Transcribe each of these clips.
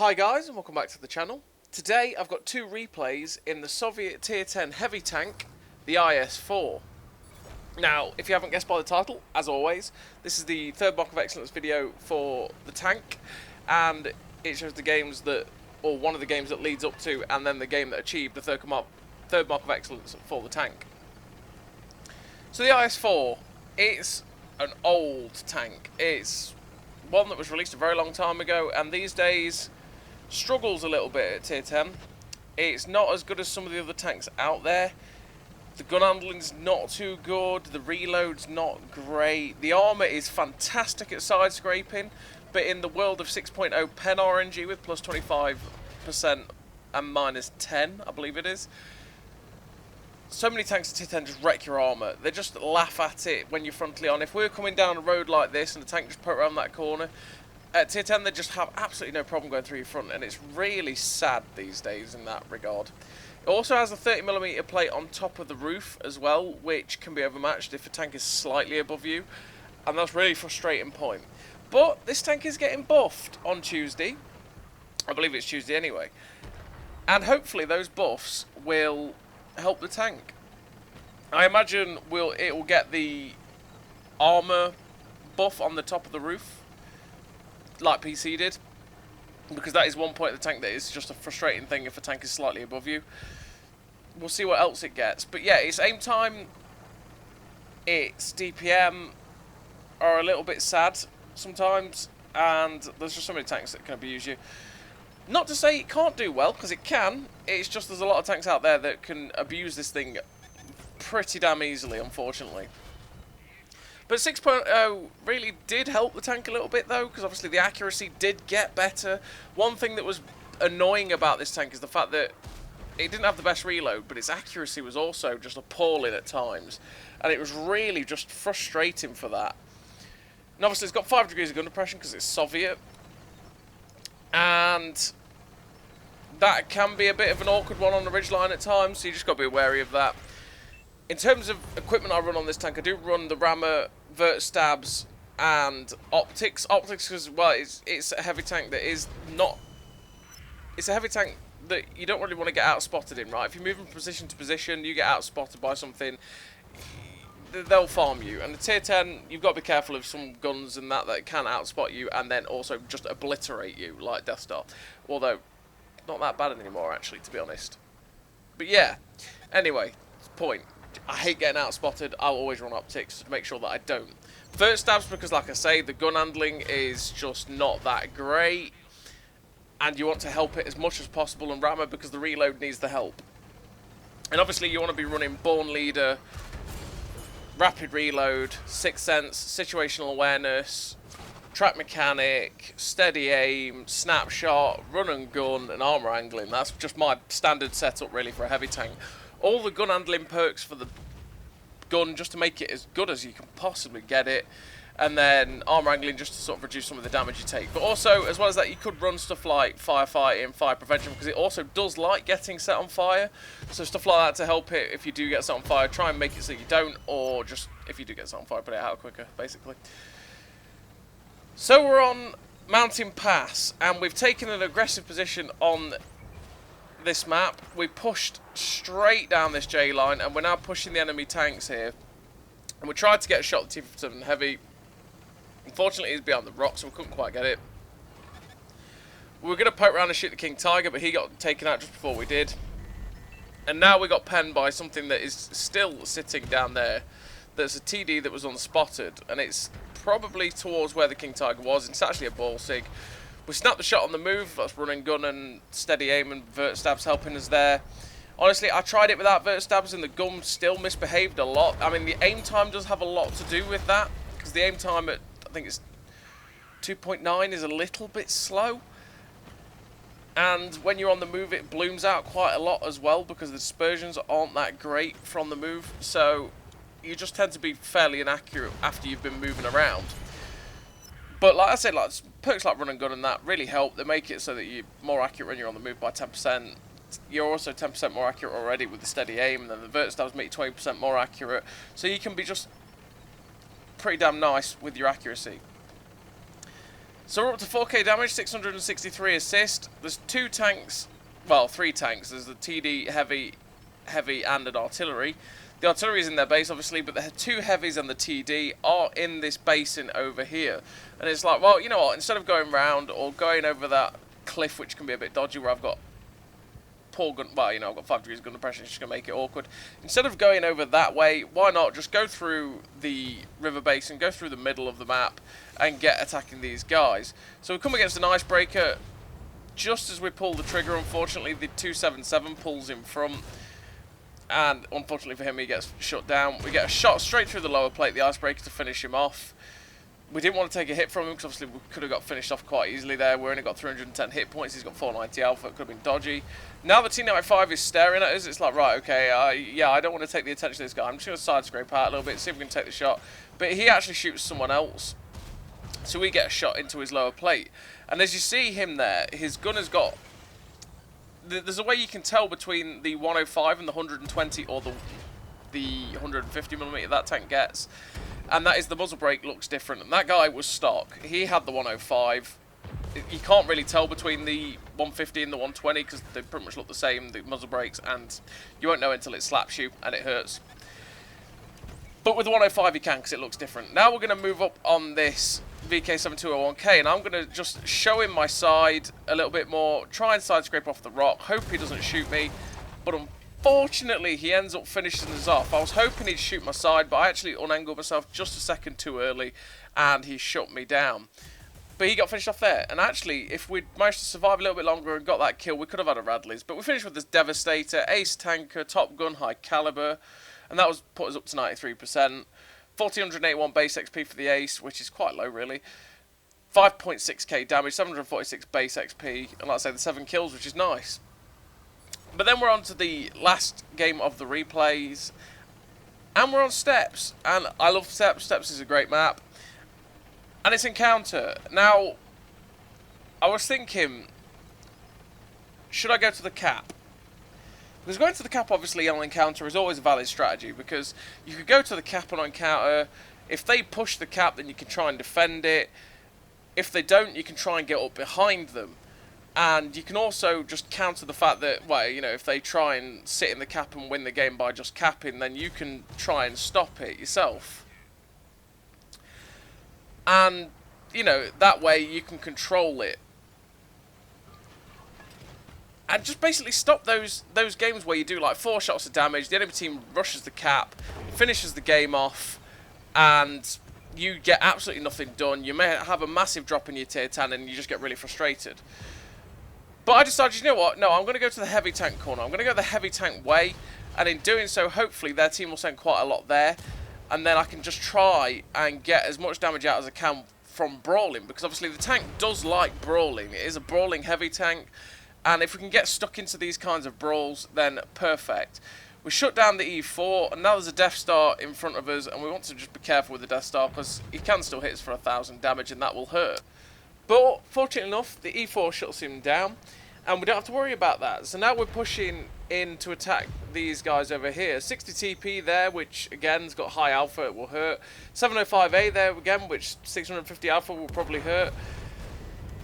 Hi guys and welcome back to the channel. Today I've got two replays in the Soviet Tier 10 heavy tank, the IS-4. Now, if you haven't guessed by the title, as always, this is the third Mark of Excellence video for the tank, and it shows the games that, or one of the games that leads up to, and then the game that achieved the third Mark of Excellence for the tank. So the IS-4, it's an old tank. It's one that was released a very long time ago, and these days struggles a little bit at Tier 10. It's not as good as some of the other tanks out there. The gun handling's not too good, the reload's not great. The armour is fantastic at side scraping, but in the world of 6.0 pen RNG with plus 25% and minus 10, I believe it is, so many tanks at Tier 10 just wreck your armour. They just laugh at it when you're frontally on. If we're coming down a road like this and the tank just put around that corner, at Tier 10 they just have absolutely no problem going through your front, and it's really sad these days in that regard. It also has a 30mm plate on top of the roof as well, which can be overmatched if a tank is slightly above you, and that's really a frustrating point. But this tank is getting buffed on Tuesday. I believe it's Tuesday anyway. And hopefully those buffs will help the tank. I imagine it will get the armour buff on the top of the roof, like PC did, because that is one point of the tank that is just a frustrating thing if a tank is slightly above you. We'll see what else it gets. But yeah, its aim time, its DPM are a little bit sad sometimes, and there's just so many tanks that can abuse you. Not to say it can't do well, because it can. It's just there's a lot of tanks out there that can abuse this thing pretty damn easily, unfortunately. But 6.0 really did help the tank a little bit, though, because obviously the accuracy did get better. One thing that was annoying about this tank is the fact that it didn't have the best reload, but its accuracy was also just appalling at times. And it was really just frustrating for that. And obviously it's got 5 degrees of gun depression because it's Soviet. And that can be a bit of an awkward one on the ridgeline at times, so you just got to be wary of that. In terms of equipment I run on this tank, I do run the Armour, vert stabs, and optics. Optics because, well, it's a heavy tank that is not... It's a heavy tank that you don't really want to get out-spotted in, right? If you're moving from position to position, you get out-spotted by something, they'll farm you. And the Tier 10, you've got to be careful of some guns and that can out-spot you and then also just obliterate you, like Death Star. Although, not that bad anymore, actually, to be honest. But yeah, anyway, point. I hate getting out-spotted. I'll always run optics to make sure that I don't. Vert stabs because, like I say, the gun handling is just not that great. And you want to help it as much as possible on Armour because the reload needs the help. And obviously you want to be running Born Leader, Rapid Reload, Sixth Sense, Situational Awareness, Track Mechanic, Steady Aim, Snapshot, Run and Gun, and Armour Angling. That's just my standard setup really for a heavy tank. All the gun handling perks for the gun just to make it as good as you can possibly get it. And then armour angling just to sort of reduce some of the damage you take. But also, as well as that, you could run stuff like firefighting, fire prevention, because it also does like getting set on fire. So stuff like that to help it if you do get set on fire. Try and make it so you don't, or just if you do get set on fire, put it out quicker, basically. So we're on Mountain Pass, and we've taken an aggressive position on this map. We pushed straight down this J line, and we're now pushing the enemy tanks here. And we tried to get a shot at the T-57 Heavy. Unfortunately, he's behind the rock, so we couldn't quite get it. We were going to poke around and shoot the King Tiger, but he got taken out just before we did. And now we got penned by something that is still sitting down there. There's a TD that was unspotted, and it's probably towards where the King Tiger was. It's actually a ball sig. We snapped the shot on the move. That's running gun and steady aim and vert stabs helping us there. Honestly, I tried it without vert stabs and the gun still misbehaved a lot. I mean, the aim time does have a lot to do with that, because the aim time at, I think it's 2.9 is a little bit slow. And when you're on the move, it blooms out quite a lot as well, because the dispersions aren't that great from the move. So you just tend to be fairly inaccurate after you've been moving around. But like I said, like perks like run and gun and that really help. They make it so that you're more accurate when you're on the move by 10%. You're also 10% more accurate already with the steady aim, and then the vert stabs make you 20% more accurate. So you can be just pretty damn nice with your accuracy. So we're up to 4k damage, 663 assist. There's 2 tanks, well, 3 tanks. There's the TD, heavy, and an artillery. The artillery is in their base, obviously, but the 2 heavies and the TD are in this basin over here. And it's like, well, you know what? Instead of going round or going over that cliff, which can be a bit dodgy, where I've got poor gun, well, you know, I've got 5 degrees of gun depression, it's just going to make it awkward. Instead of going over that way, why not just go through the river basin, go through the middle of the map, and get attacking these guys. So we come against an icebreaker. Just as we pull the trigger, unfortunately, the 277 pulls in front. And unfortunately for him, he gets shut down. We get a shot straight through the lower plate, the icebreaker, to finish him off. We didn't want to take a hit from him, because obviously we could have got finished off quite easily there. We only got 310 hit points, he's got 490 alpha, it could have been dodgy. Now the T95 is staring at us, it's like, right, okay, yeah, I don't want to take the attention of this guy. I'm just going to side scrape out a little bit, see if we can take the shot. But he actually shoots someone else. So we get a shot into his lower plate. And as you see him there, his gun has got... There's a way you can tell between the 105 and the 120, or the 150mm that tank gets. And that is the muzzle brake looks different. And that guy was stock. He had the 105. You can't really tell between the 150 and the 120 because they pretty much look the same, the muzzle brakes, and you won't know until it slaps you and it hurts. But with the 105 you can, because it looks different. Now we're going to move up on this VK7201K, and I'm going to just show him my side a little bit more, try and side scrape off the rock, hope he doesn't shoot me, but unfortunately he ends up finishing us off. I was hoping he'd shoot my side, but I actually unangled myself just a second too early, and he shut me down. But he got finished off there, and actually, if we'd managed to survive a little bit longer and got that kill, we could have had a Radley's. But we finished with this Devastator, Ace Tanker, Top Gun, High Caliber, and that was put us up to 93%. 1481 base XP for the Ace, which is quite low really. 5.6k damage, 746 base XP, and like I say, the 7 kills, which is nice. But then we're on to the last game of the replays, and we're on Steps, and I love Steps. Steps is a great map, and it's Encounter. Now, I was thinking, should I go to the cap? Because going to the cap, obviously, on Encounter is always a valid strategy, because you could go to the cap on Encounter. If they push the cap, then you can try and defend it. If they don't, you can try and get up behind them. And you can also just counter the fact that, well, you know, if they try and sit in the cap and win the game by just capping, then you can try and stop it yourself. And, you know, that way you can control it. And just basically stop those games where you do like 4 shots of damage, the enemy team rushes the cap, finishes the game off, and you get absolutely nothing done. You may have a massive drop in your tier 10 and you just get really frustrated. But I decided, you know what, no, I'm going to go to the heavy tank corner. I'm going to go the heavy tank way, and in doing so, hopefully their team will send quite a lot there, and then I can just try and get as much damage out as I can from brawling, because obviously the tank does like brawling. It is a brawling heavy tank, and if we can get stuck into these kinds of brawls, then perfect. We shut down the E4, and now there's a Death Star in front of us, and we want to just be careful with the Death Star, because he can still hit us for 1,000 damage, and that will hurt. But, fortunately enough, the E4 shuts him down, and we don't have to worry about that. So now we're pushing in to attack these guys over here. 60 TP there, which, again, has got high alpha, it will hurt. 705A there, again, which 650 alpha will probably hurt.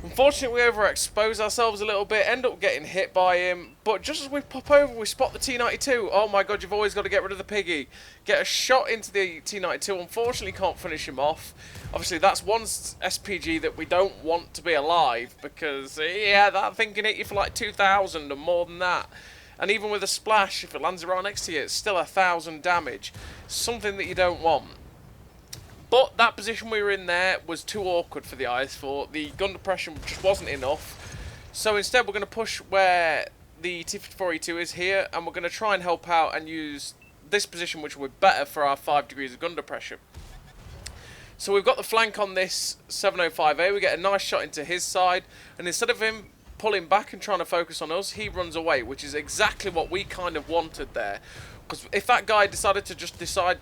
Unfortunately, we overexpose ourselves a little bit, end up getting hit by him, but just as we pop over, we spot the T92. Oh my god, you've always got to get rid of the piggy. Get a shot into the T92, unfortunately can't finish him off. Obviously, that's one SPG that we don't want to be alive, because, yeah, that thing can hit you for like 2,000 and more than that. And even with a splash, if it lands right next to you, it's still 1,000 damage. Something that you don't want. But that position we were in there was too awkward for the IS-4. The gun depression just wasn't enough. So instead we're going to push where the T54E2 is here, and we're going to try and help out and use this position, which will be better for our 5 degrees of gun depression. So we've got the flank on this 705A. We get a nice shot into his side, and instead of him pulling back and trying to focus on us, he runs away, which is exactly what we kind of wanted there. Because if that guy decided to just decide,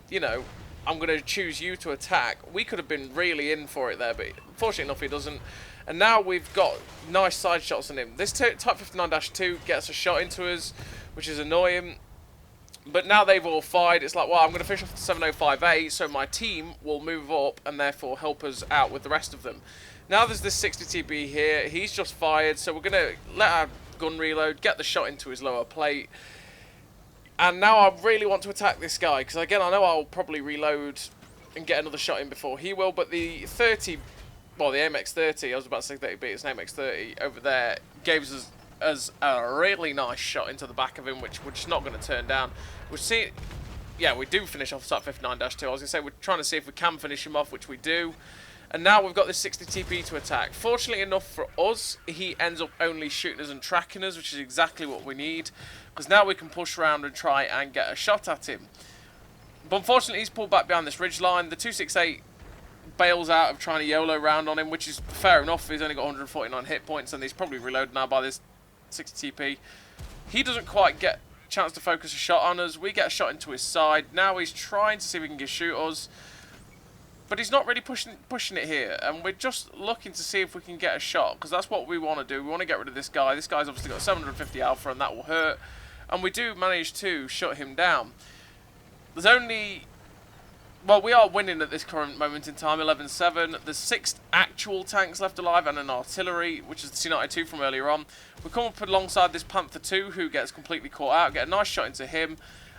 you know, I'm going to choose you to attack, we could have been really in for it there, but fortunately enough he doesn't. And now we've got nice side shots on him. This Type 59-2 gets a shot into us, which is annoying. But now they've all fired, it's like, well, I'm going to finish off the 705A, so my team will move up and therefore help us out with the rest of them. Now there's this 60 TB here. He's just fired, so we're going to let our gun reload, get the shot into his lower plate. And now I really want to attack this guy, because again, I know I'll probably reload and get another shot in before he will, but the 30, well, the MX-30, I was about to say 30B, it's an MX-30 over there, gave us a really nice shot into the back of him, which we're just not going to turn down. We'll see, yeah, we do finish off Sat 59-2. I was going to say we're trying to see if we can finish him off, which we do. And now we've got this 60 TP to attack. Fortunately enough for us, he ends up only shooting us and tracking us, which is exactly what we need. Because now we can push around and try and get a shot at him. But unfortunately, he's pulled back behind this ridge line. The 268 bails out of trying to YOLO round on him, which is fair enough. He's only got 149 hit points, and he's probably reloaded now by this 60 TP. He doesn't quite get a chance to focus a shot on us. We get a shot into his side. Now he's trying to see if he can shoot us. But he's not really pushing it here, and we're just looking to see if we can get a shot, because that's what we want to do. We want to get rid of this guy. This guy's obviously got 750 alpha, and that will hurt. And we do manage to shut him down. There's only... Well, we are winning at this current moment in time, 11-7. There's 6 actual tanks left alive and an artillery, which is the C-92 from earlier on. We come up alongside this Panther 2, who gets completely caught out, get a nice shot into him.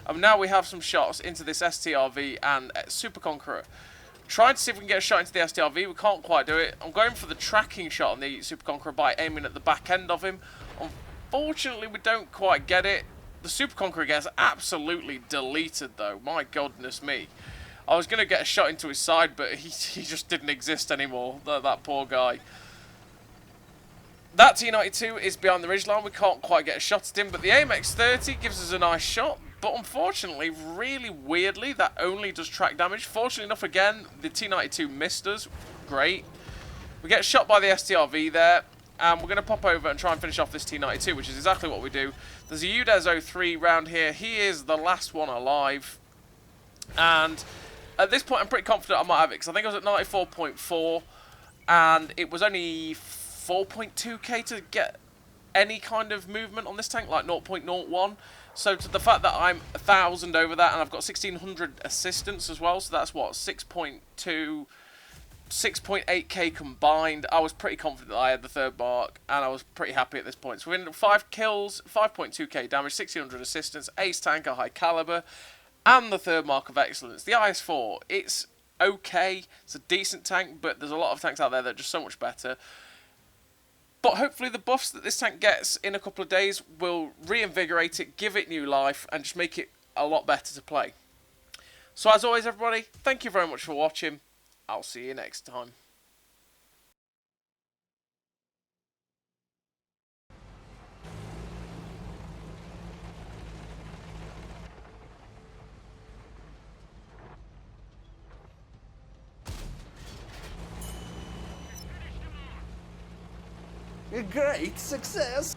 And now we have some shots into this STRV and Super Conqueror. Trying to see if we can get a shot into the STRV, we can't quite do it. I'm going for the tracking shot on the Super Conqueror by aiming at the back end of him. Unfortunately, we don't quite get it. The Super Conqueror gets absolutely deleted though, my goodness me. I was going to get a shot into his side, but he just didn't exist anymore, that poor guy. That T-92 is behind the ridgeline, we can't quite get a shot at him, but the AMX-30 gives us a nice shot. But unfortunately, really weirdly, that only does track damage. Fortunately enough, again, the T-92 missed us. Great. We get shot by the STRV there. And we're going to pop over and try and finish off this T-92, which is exactly what we do. There's a UDES 03 round here. He is the last one alive. And at this point, I'm pretty confident I might have it, because I think I was at 94.4. And it was only 4.2k to get any kind of movement on this tank, like 0.01. So to the fact that I'm 1,000 over that, and I've got 1,600 assistance as well, so that's what, 6.2, 6.8k combined. I was pretty confident that I had the third mark, and I was pretty happy at this point. So we ended up 5 kills, 5.2k damage, 1,600 assistance, ace tank, a high caliber, and the third mark of excellence. The IS-4, it's okay, it's a decent tank, but there's a lot of tanks out there that are just so much better. But hopefully the buffs that this tank gets in a couple of days will reinvigorate it, give it new life, and just make it a lot better to play. So as always, everybody, thank you very much for watching. I'll see you next time. A great success!